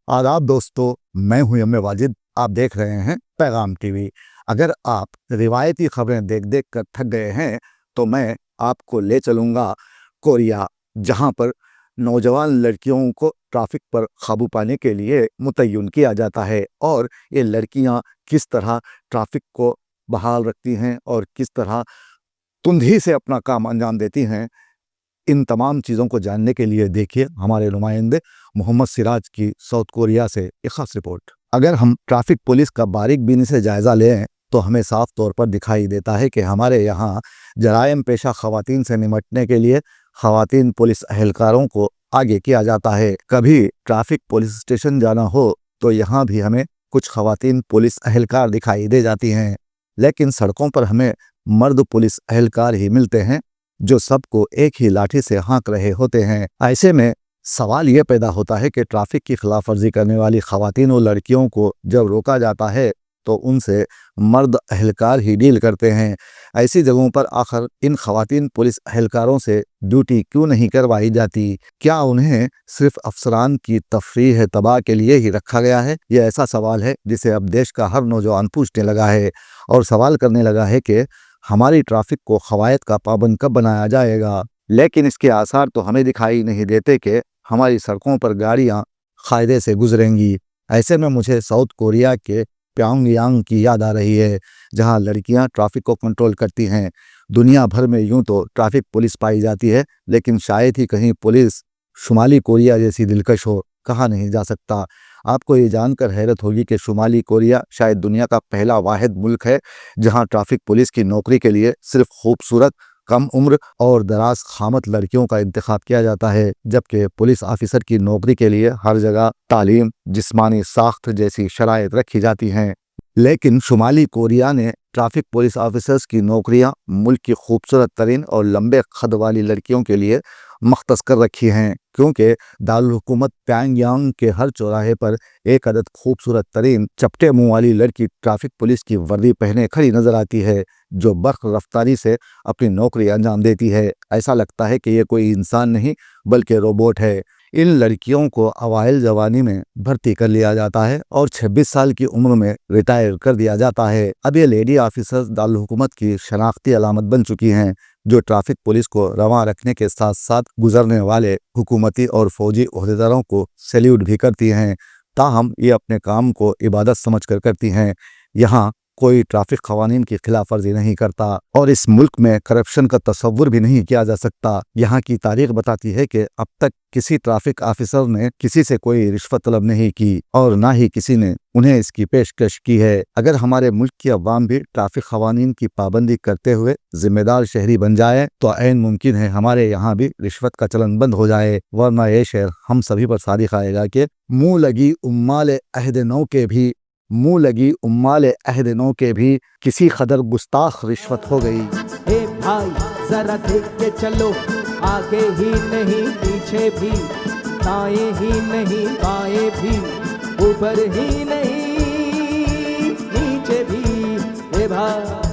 आदाब दोस्तों, मैं हूं एम वाजिद। आप देख रहे हैं पैगाम टीवी। अगर आप रिवायती खबरें देख देख कर थक गए हैं तो मैं आपको ले चलूंगा कोरिया, जहां पर नौजवान लड़कियों को ट्रैफिक पर काबू पाने के लिए मुतय्यन किया जाता है और ये लड़कियां किस तरह ट्रैफिक को बहाल रखती हैं और किस तरह तुंधी से अपना काम अंजाम देती हैं। इन तमाम चीज़ों को जानने के लिए देखिए हमारे नुमाइंदे मोहम्मद सिराज की साउथ कोरिया से एक खास रिपोर्ट। अगर हम ट्रैफिक पुलिस का बारीक बीनी से जायज़ा लें तो हमें साफ तौर पर दिखाई देता है कि हमारे यहाँ जराइम पेशा खवातीन से निपटने के लिए खवातीन पुलिस अहलकारों को आगे किया जाता है। कभी ट्रैफिक पुलिस स्टेशन जाना हो तो यहाँ भी हमें कुछ खवातीन पुलिस अहलकार दिखाई दे जाती हैं, लेकिन सड़कों पर हमें मर्द पुलिस अहलकार ही मिलते हैं जो सबको एक ही लाठी से हाँक रहे होते हैं। ऐसे में सवाल ये पैदा होता है कि ट्रैफिक की खिलाफ वर्जी करने वाली खवातीन और लड़कियों को जब रोका जाता है तो उनसे मर्द अहलकार ही डील करते हैं। ऐसी जगहों पर आखिर इन खवातीन पुलिस अहलकारों से ड्यूटी क्यों नहीं करवाई जाती? क्या उन्हें सिर्फ अफसरान की तफरीह तबाह के लिए ही रखा गया है? यह ऐसा सवाल है जिसे अब देश का हर नौजवान पूछने लगा है और सवाल करने लगा है कि हमारी ट्रैफिक को खवायद का पाबंद कब बनाया जाएगा। लेकिन इसके आसार तो हमें दिखाई नहीं देते कि हमारी सड़कों पर गाड़ियां कायदे से गुजरेंगी। ऐसे में मुझे साउथ कोरिया के प्योंगयांग की याद आ रही है, जहां लड़कियां ट्रैफिक को कंट्रोल करती हैं। दुनिया भर में यूं तो ट्रैफिक पुलिस पाई जाती है, लेकिन शायद ही कहीं पुलिस शुमाली कोरिया जैसी दिलकश हो। कहा नहीं जा सकता। आपको ये जानकर हैरत होगी कि शुमाली कोरिया शायद दुनिया का पहला वाहिद मुल्क है जहां ट्रैफिक पुलिस की नौकरी के लिए सिर्फ खूबसूरत, कम उम्र और दराज खामत लड़कियों का इंतखाब किया जाता है, जबकि पुलिस ऑफिसर की नौकरी के लिए हर जगह तालीम, जिस्मानी साख्त जैसी शराइत रखी जाती हैं। लेकिन शुमाली कोरिया ने ट्रैफिक पुलिस ऑफिसर्स की नौकरियां मुल्क की खूबसूरत तरीन और लंबे कद वाली लड़कियों के लिए मख्तस कर रखी हैं, क्योंकि दारुल हुकूमत प्योंगयांग के हर चौराहे पर एक अदद खूबसूरत तरीन चपटे मुंह वाली लड़की ट्रैफिक पुलिस की वर्दी पहने खड़ी नजर आती है, जो बर्क रफ्तारी से अपनी नौकरी अंजाम देती है। ऐसा लगता है कि ये कोई इंसान नहीं बल्कि रोबोट है। इन लड़कियों को अवाइल जवानी में भर्ती कर लिया जाता है और 26 साल की उम्र में रिटायर कर दिया जाता है। अब ये लेडी ऑफिसर्स दारुल हुकूमत की शनाख्ती अलामत बन चुकी हैं, जो ट्रैफिक पुलिस को रवां रखने के साथ साथ गुजरने वाले हुकूमती और फौजी ओहदेदारों को सैल्यूट भी करती हैं। ताहम ये अपने काम को इबादत समझकर करती हैं। यहाँ कोई ट्रैफिक कवानीन की खिलाफ वर्जी नहीं करता और इस मुल्क में करप्शन का तस्वुर भी नहीं किया जा सकता। यहाँ की तारीख बताती है कि अब तक किसी ट्रैफिक ऑफिसर ने किसी से कोई रिश्वत तलब नहीं की और ना ही किसी ने उन्हें इसकी पेशकश की है। अगर हमारे मुल्क की अवाम भी ट्रैफिक कवानीन की पाबंदी करते हुए जिम्मेदार शहरी बन जाए तो ऐन मुमकिन है हमारे यहाँ भी रिश्वत का चलन बंद हो जाए, वरना ये शहर हम सभी पर सादिक आएगा कि मुँह लगी उम्माल अहद नौ के भी किसी कदर गुस्ताख रिश्वत हो गई। ए भाई जरा देख के चलो, आगे ही नहीं पीछे भी, दाएं ही नहीं बाएं भी, ऊपर ही नहीं नीचे भी। ए भाई